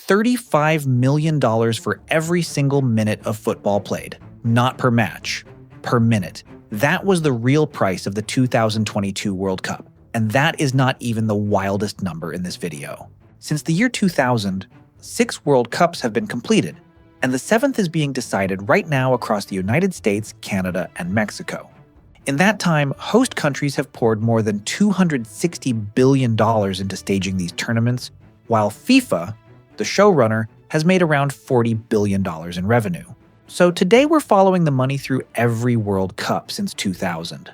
$35 million for every single minute of football played. Not per match, per minute. That was the real price of the 2022 World Cup. And that is not even the wildest number in this video. Since the year 2000, 6 World Cups have been completed, and the 7th is being decided right now across the United States, Canada, and Mexico. In that time, host countries have poured more than $260 billion into staging these tournaments, while FIFA, the showrunner, has made around $40 billion in revenue. So today we're following the money through every World Cup since 2000.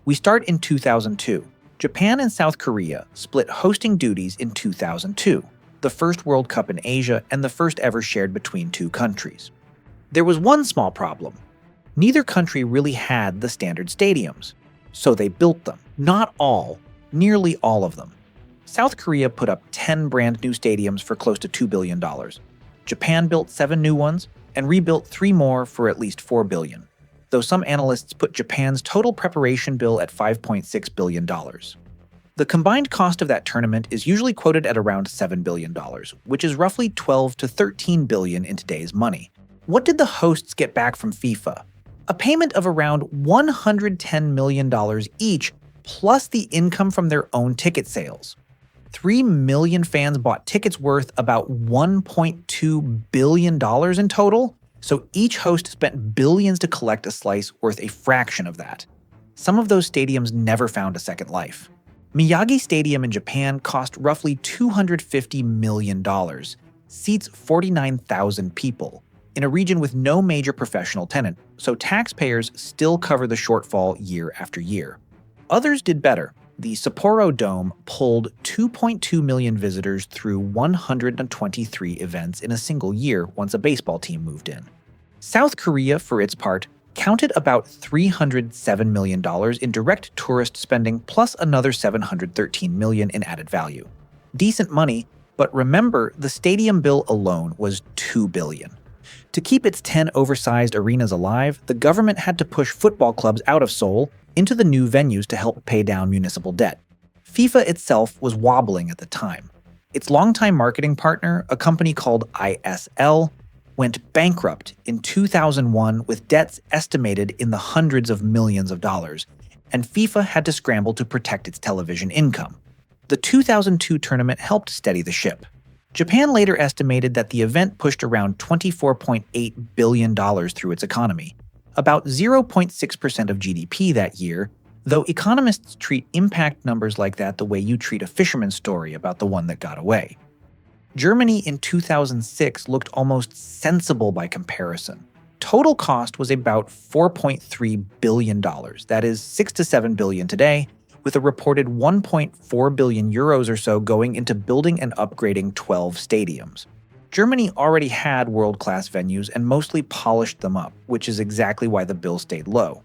We start in 2002. Japan and South Korea split hosting duties in 2002, the first World Cup in Asia and the first ever shared between two countries. There was one small problem. Neither country really had the standard stadiums, so they built them. Not all, nearly all of them. South Korea put up 10 brand new stadiums for close to $2 billion. Japan built 7 new ones and rebuilt 3 more for at least $4 billion, though some analysts put Japan's total preparation bill at $5.6 billion. The combined cost of that tournament is usually quoted at around $7 billion, which is roughly $12 to $13 billion in today's money. What did the hosts get back from FIFA? A payment of around $110 million each, plus the income from their own ticket sales. 3 million fans bought tickets worth about $1.2 billion in total, so each host spent billions to collect a slice worth a fraction of that. Some of those stadiums never found a second life. Miyagi Stadium in Japan cost roughly $250 million, seats 49,000 people, in a region with no major professional tenant, so taxpayers still cover the shortfall year after year. Others did better. The Sapporo Dome pulled 2.2 million visitors through 123 events in a single year once a baseball team moved in. South Korea, for its part, counted about $307 million in direct tourist spending plus another $713 million in added value. Decent money, but remember, the stadium bill alone was $2 billion. To keep its 10 oversized arenas alive, the government had to push football clubs out of Seoul into the new venues to help pay down municipal debt. FIFA itself was wobbling at the time. Its longtime marketing partner, a company called ISL, went bankrupt in 2001 with debts estimated in the hundreds of millions of dollars, and FIFA had to scramble to protect its television income. The 2002 tournament helped steady the ship. Japan later estimated that the event pushed around $24.8 billion through its economy, about 0.6% of GDP that year, though economists treat impact numbers like that the way you treat a fisherman's story about the one that got away. Germany in 2006 looked almost sensible by comparison. Total cost was about $4.3 billion, that is 6 to 7 billion today, with a reported 1.4 billion euros or so going into building and upgrading 12 stadiums. Germany already had world-class venues and mostly polished them up, which is exactly why the bill stayed low.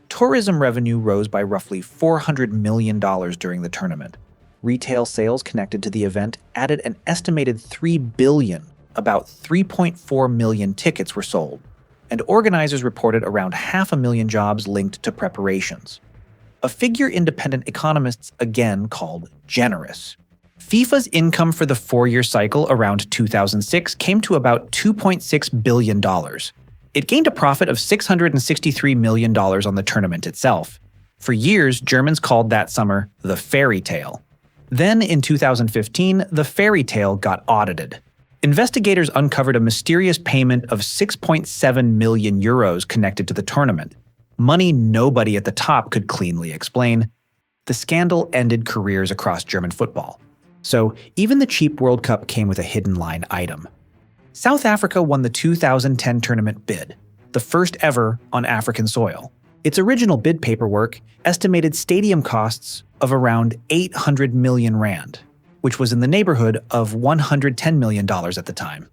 Tourism revenue rose by roughly $400 million during the tournament. Retail sales connected to the event added an estimated $3 billion, about 3.4 million tickets were sold, and organizers reported around 500,000 jobs linked to preparations. A figure independent economists again called generous. FIFA's income for the 4-year cycle around 2006 came to about $2.6 billion. It gained a profit of $663 million on the tournament itself. For years, Germans called that summer the fairy tale. Then, in 2015, the fairy tale got audited. Investigators uncovered a mysterious payment of 6.7 million euros connected to the tournament. Money nobody at the top could cleanly explain. The scandal ended careers across German football. So even the cheap World Cup came with a hidden line item. South Africa won the 2010 tournament bid, the first ever on African soil. Its original bid paperwork estimated stadium costs of around 800 million rand, which was in the neighborhood of $110 million at the time.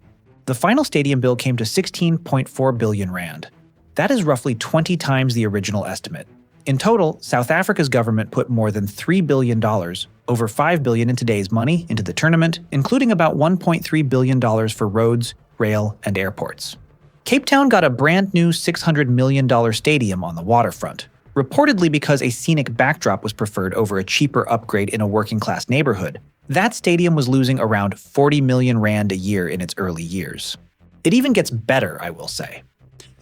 The final stadium bill came to 16.4 billion rand. That is roughly 20 times the original estimate. In total, South Africa's government put more than $3 billion, over $5 billion in today's money, into the tournament, including about $1.3 billion for roads, rail, and airports. Cape Town got a brand new $600 million stadium on the waterfront, reportedly because a scenic backdrop was preferred over a cheaper upgrade in a working-class neighborhood, That stadium was losing around 40 million rand a year in its early years. It even gets better, I will say.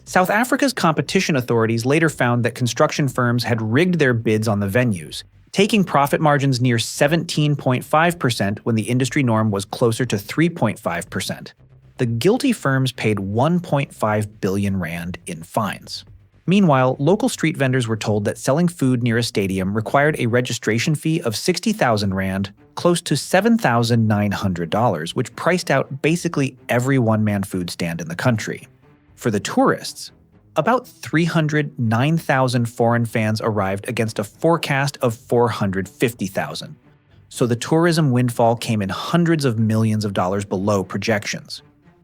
South Africa's competition authorities later found that construction firms had rigged their bids on the venues, taking profit margins near 17.5% when the industry norm was closer to 3.5%. The guilty firms paid 1.5 billion rand in fines. Meanwhile, local street vendors were told that selling food near a stadium required a registration fee of 60,000 rand, close to $7,900, which priced out basically every one-man food stand in the country. For the tourists, about 309,000 foreign fans arrived against a forecast of 450,000. So the tourism windfall came in hundreds of millions of dollars below projections.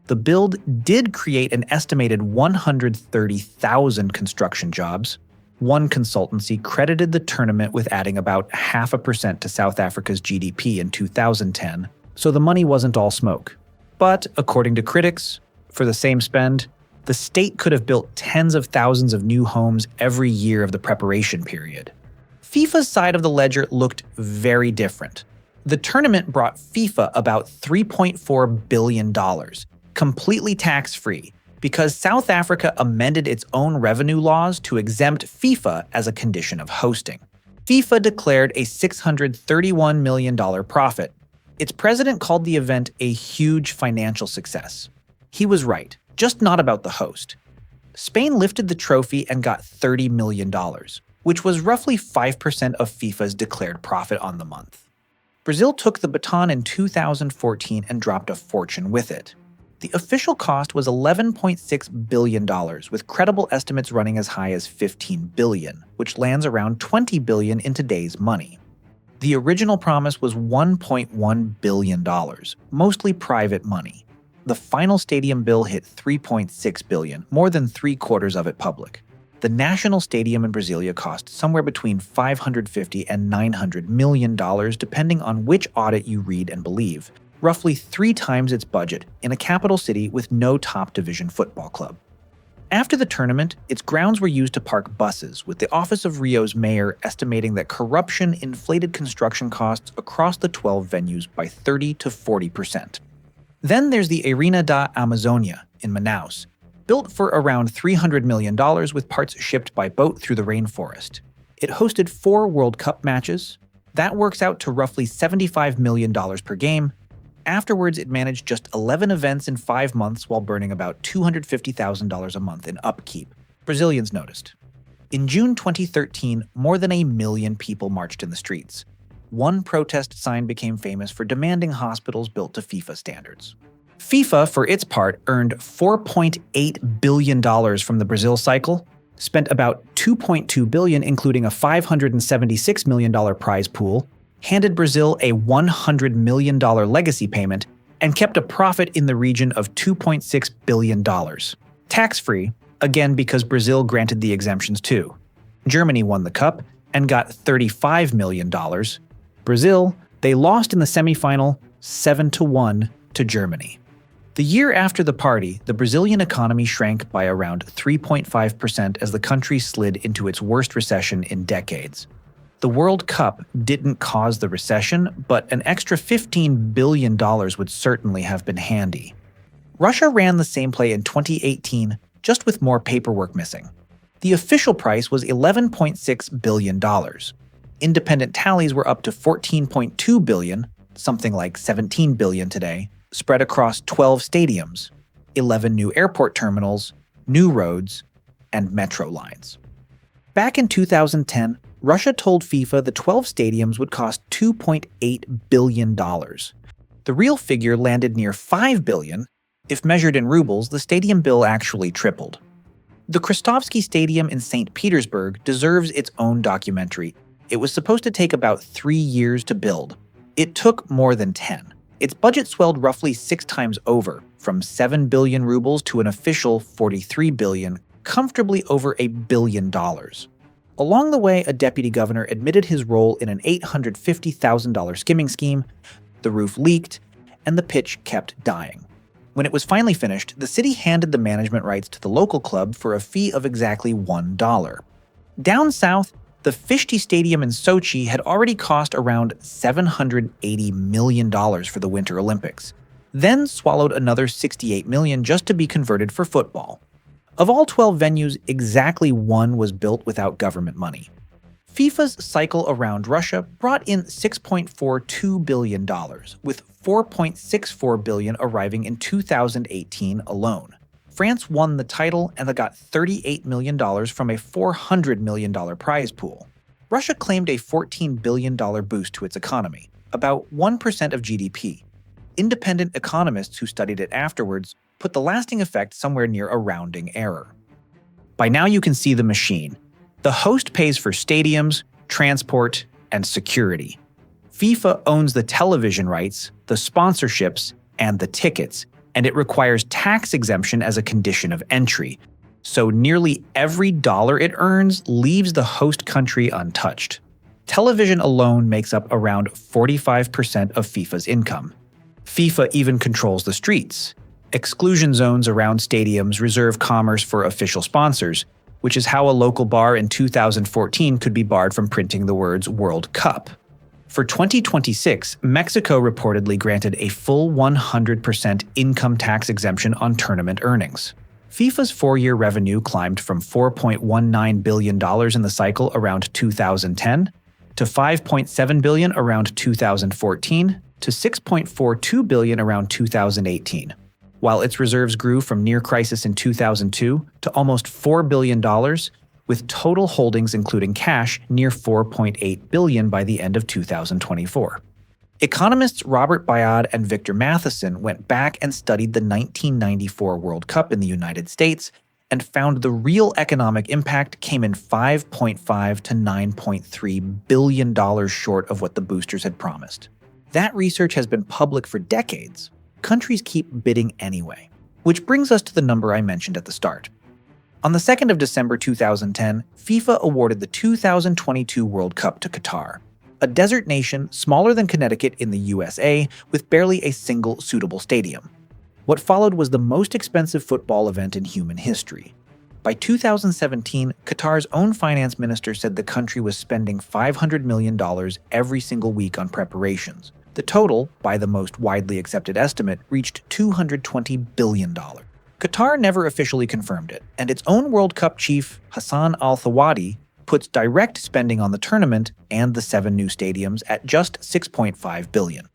The build did create an estimated 130,000 construction jobs. One consultancy credited the tournament with adding about 0.5% to South Africa's GDP in 2010, so the money wasn't all smoke. But, according to critics, for the same spend, the state could have built tens of thousands of new homes every year of the preparation period. FIFA's side of the ledger looked very different. The tournament brought FIFA about $3.4 billion, completely tax-free, because South Africa amended its own revenue laws to exempt FIFA as a condition of hosting. FIFA declared a $631 million profit. Its president called the event a huge financial success. He was right, just not about the host. Spain lifted the trophy and got $30 million, which was roughly 5% of FIFA's declared profit on the month. Brazil took the baton in 2014 and dropped a fortune with it. The official cost was $11.6 billion, with credible estimates running as high as $15 billion, which lands around $20 billion in today's money. The original promise was $1.1 billion, mostly private money. The final stadium bill hit $3.6 billion, more than three-quarters of it public. The national stadium in Brasilia cost somewhere between $550 and $900 million, depending on which audit you read and believe. Roughly 3 times its budget in a capital city with no top division football club. After the tournament, its grounds were used to park buses, with the Office of Rio's mayor estimating that corruption inflated construction costs across the 12 venues by 30 to 40%. Then there's the Arena da Amazônia in Manaus, built for around $300 million with parts shipped by boat through the rainforest. It hosted 4 World Cup matches. That works out to roughly $75 million per game. Afterwards, it managed just 11 events in 5 months while burning about $250,000 a month in upkeep. Brazilians noticed. In June 2013, more than 1 million people marched in the streets. One protest sign became famous for demanding hospitals built to FIFA standards. FIFA, for its part, earned $4.8 billion from the Brazil cycle, spent about $2.2 billion including a $576 million prize pool, handed Brazil a $100 million legacy payment, and kept a profit in the region of $2.6 billion. Tax-free, again because Brazil granted the exemptions too. Germany won the cup and got $35 million. Brazil, they lost in the semifinal 7-1 to Germany. The year after the party, the Brazilian economy shrank by around 3.5% as the country slid into its worst recession in decades. The World Cup didn't cause the recession, but an extra $15 billion would certainly have been handy. Russia ran the same play in 2018, just with more paperwork missing. The official price was $11.6 billion. Independent tallies were up to $14.2 billion, something like $17 billion today, spread across 12 stadiums, 11 new airport terminals, new roads, and metro lines. Back in 2010, Russia told FIFA the 12 stadiums would cost $2.8 billion. The real figure landed near $5 billion. If measured in rubles, the stadium bill actually tripled. The Krestovsky Stadium in St. Petersburg deserves its own documentary. It was supposed to take about 3 years to build. It took more than 10. Its budget swelled roughly 6 times over, from 7 billion rubles to an official 43 billion, comfortably over $1 billion. Along the way, a deputy governor admitted his role in an $850,000 skimming scheme, the roof leaked, and the pitch kept dying. When it was finally finished, the city handed the management rights to the local club for a fee of exactly $1. Down south, The Fishti Stadium in Sochi had already cost around $780 million for the Winter Olympics, then swallowed another $68 million just to be converted for football. Of all 12 venues, exactly one was built without government money. FIFA's cycle around Russia brought in $6.42 billion, with $4.64 billion arriving in 2018 alone. France won the title and got $38 million from a $400 million prize pool. Russia claimed a $14 billion boost to its economy, about 1% of GDP. Independent economists who studied it afterwards put the lasting effect somewhere near a rounding error. By now you can see the machine. The host pays for stadiums, transport, and security. FIFA owns the television rights, the sponsorships, and the tickets, and it requires tax exemption as a condition of entry. So nearly every dollar it earns leaves the host country untouched. Television alone makes up around 45% of FIFA's income. FIFA even controls the streets. Exclusion zones around stadiums reserve commerce for official sponsors, which is how a local bar in 2014 could be barred from printing the words World Cup. For 2026, Mexico reportedly granted a full 100% income tax exemption on tournament earnings. FIFA's 4-year revenue climbed from $4.19 billion in the cycle around 2010 to $5.7 billion around 2014 to $6.42 billion around 2018, while its reserves grew from near crisis in 2002 to almost $4 billion, with total holdings including cash near $4.8 billion by the end of 2024. Economists Robert Bayad and Victor Matheson went back and studied the 1994 World Cup in the United States and found the real economic impact came in $5.5 to $9.3 billion short of what the boosters had promised. That research has been public for decades. Countries keep bidding anyway, which brings us to the number I mentioned at the start. On the 2nd of December 2010, FIFA awarded the 2022 World Cup to Qatar, a desert nation smaller than Connecticut in the USA with barely a single suitable stadium. What followed was the most expensive football event in human history. By 2017, Qatar's own finance minister said the country was spending $500 million every single week on preparations. The total, by the most widely accepted estimate, reached $220 billion. Qatar never officially confirmed it, and its own World Cup chief, Hassan Al Thawadi, puts direct spending on the tournament and the 7 new stadiums at just $6.5 billion.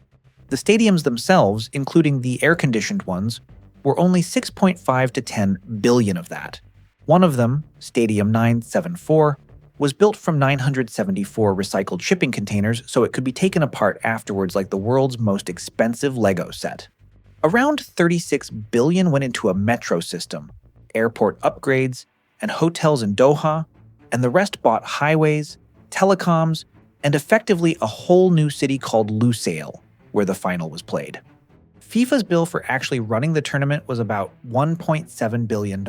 The stadiums themselves, including the air-conditioned ones, were only $6.5 to $10 billion of that. One of them, Stadium 974, was built from 974 recycled shipping containers so it could be taken apart afterwards like the world's most expensive Lego set. Around $36 billion went into a metro system, airport upgrades, and hotels in Doha, and the rest bought highways, telecoms, and effectively a whole new city called Lusail, where the final was played. FIFA's bill for actually running the tournament was about $1.7 billion,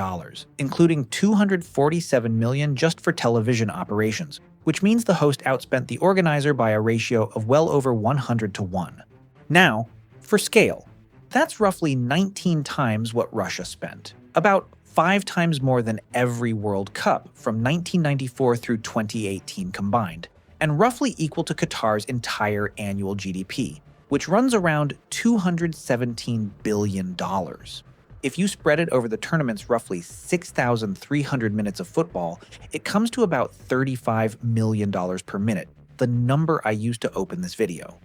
including $247 million just for television operations, which means the host outspent the organizer by a ratio of well over 100 to 1. Now, for scale. That's roughly 19 times what Russia spent, about 5 times more than every World Cup from 1994 through 2018 combined, and roughly equal to Qatar's entire annual GDP, which runs around $217 billion. If you spread it over the tournament's roughly 6,300 minutes of football, it comes to about $35 million per minute, the number I used to open this video.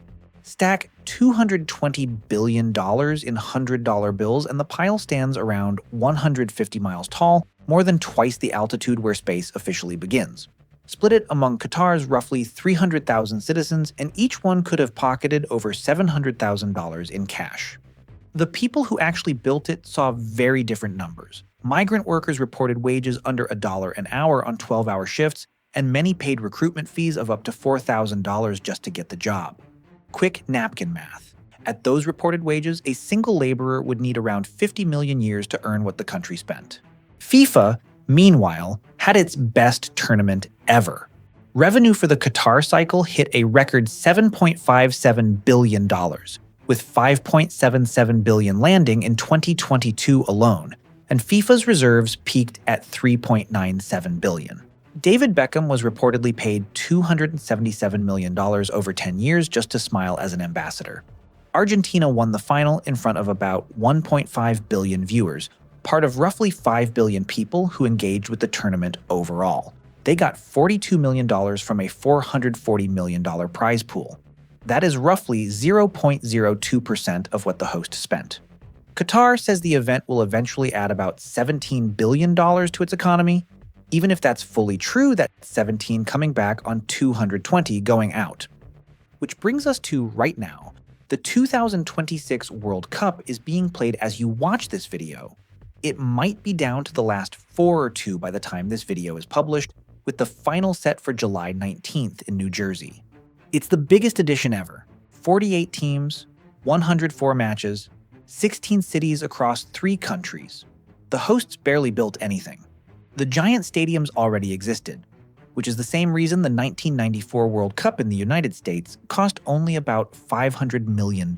Stack $220 billion in $100 bills and the pile stands around 150 miles tall, more than twice the altitude where space officially begins. Split it among Qatar's roughly 300,000 citizens, and each one could have pocketed over $700,000 in cash. The people who actually built it saw very different numbers. Migrant workers reported wages under $1 an hour on 12-hour shifts, and many paid recruitment fees of up to $4,000 just to get the job. Quick napkin math. At those reported wages, a single laborer would need around 50 million years to earn what the country spent. FIFA, meanwhile, had its best tournament ever. Revenue for the Qatar cycle hit a record $7.57 billion, with $5.77 billion landing in 2022 alone, and FIFA's reserves peaked at $3.97 billion. David Beckham was reportedly paid $277 million over 10 years just to smile as an ambassador. Argentina won the final in front of about 1.5 billion viewers, part of roughly 5 billion people who engaged with the tournament overall. They got $42 million from a $440 million prize pool. That is roughly 0.02% of what the host spent. Qatar says the event will eventually add about $17 billion to its economy. Even if that's fully true, that's 17 coming back on 220 going out. Which brings us to right now. The 2026 World Cup is being played as you watch this video. It might be down to the last 4 or 2 by the time this video is published, with the final set for July 19th in New Jersey. It's the biggest edition ever. 48 teams, 104 matches, 16 cities across 3 countries. The hosts barely built anything. The giant stadiums already existed, which is the same reason the 1994 World Cup in the United States cost only about $500 million.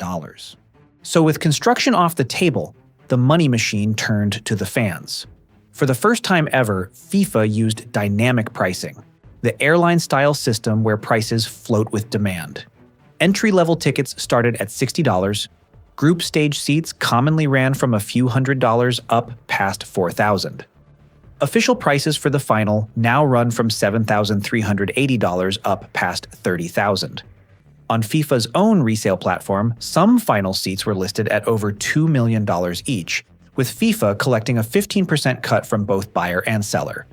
So with construction off the table, the money machine turned to the fans. For the first time ever, FIFA used dynamic pricing, the airline-style system where prices float with demand. Entry-level tickets started at $60. Group stage seats commonly ran from a few $100s up past $4,000. Official prices for the final now run from $7,380 up past $30,000. On FIFA's own resale platform, some final seats were listed at over $2 million each, with FIFA collecting a 15% cut from both buyer and seller.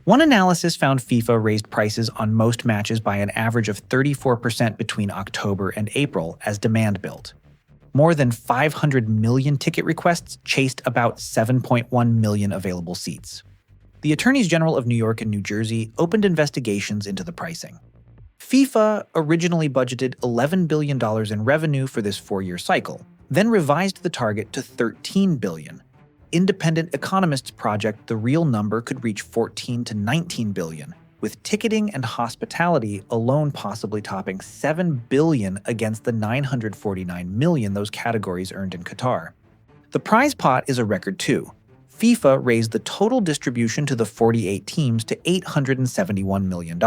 One analysis found FIFA raised prices on most matches by an average of 34% between October and April as demand built. More than 500 million ticket requests chased about 7.1 million available seats. The Attorneys General of New York and New Jersey opened investigations into the pricing. FIFA originally budgeted $11 billion in revenue for this 4-year cycle, then revised the target to $13 billion. Independent economists project the real number could reach $14 to $19 billion, with ticketing and hospitality alone possibly topping $7 billion against the $949 million those categories earned in Qatar. The prize pot is a record too. FIFA raised the total distribution to the 48 teams to $871 million,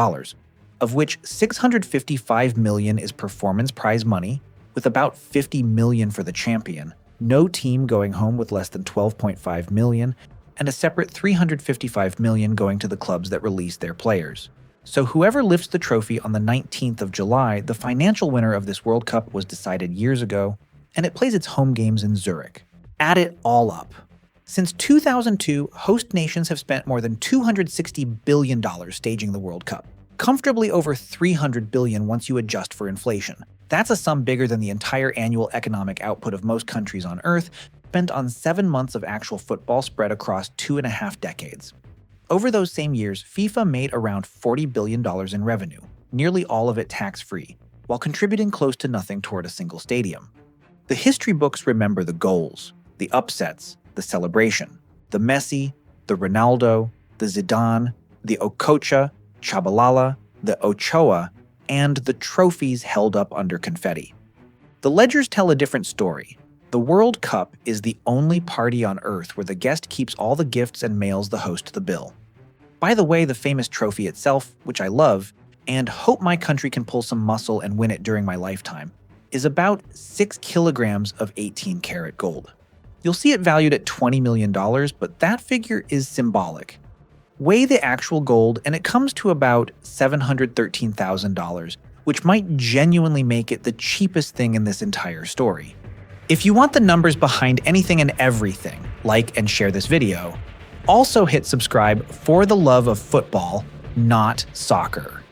of which $655 million is performance prize money, with about $50 million for the champion, no team going home with less than $12.5 million, and a separate $355 million going to the clubs that release their players. So whoever lifts the trophy on the 19th of July, the financial winner of this World Cup was decided years ago, and it plays its home games in Zurich. Add it all up. Since 2002, host nations have spent more than $260 billion staging the World Cup, comfortably over $300 billion once you adjust for inflation. That's a sum bigger than the entire annual economic output of most countries on Earth, spent on 7 months of actual football spread across 2.5 decades. Over those same years, FIFA made around $40 billion in revenue, nearly all of it tax-free, while contributing close to nothing toward a single stadium. The history books remember the goals, the upsets, the celebration, the Messi, the Ronaldo, the Zidane, the Okocha, Chabalala, the Ochoa, and the trophies held up under confetti. The ledgers tell a different story. The World Cup is the only party on Earth where the guest keeps all the gifts and mails the host the bill. By the way, the famous trophy itself, which I love, and hope my country can pull some muscle and win it during my lifetime, is about 6 kilograms of 18-karat gold. You'll see it valued at $20 million, but that figure is symbolic. Weigh the actual gold and it comes to about $713,000, which might genuinely make it the cheapest thing in this entire story. If you want the numbers behind anything and everything, like and share this video. Also hit subscribe for the love of football, not soccer.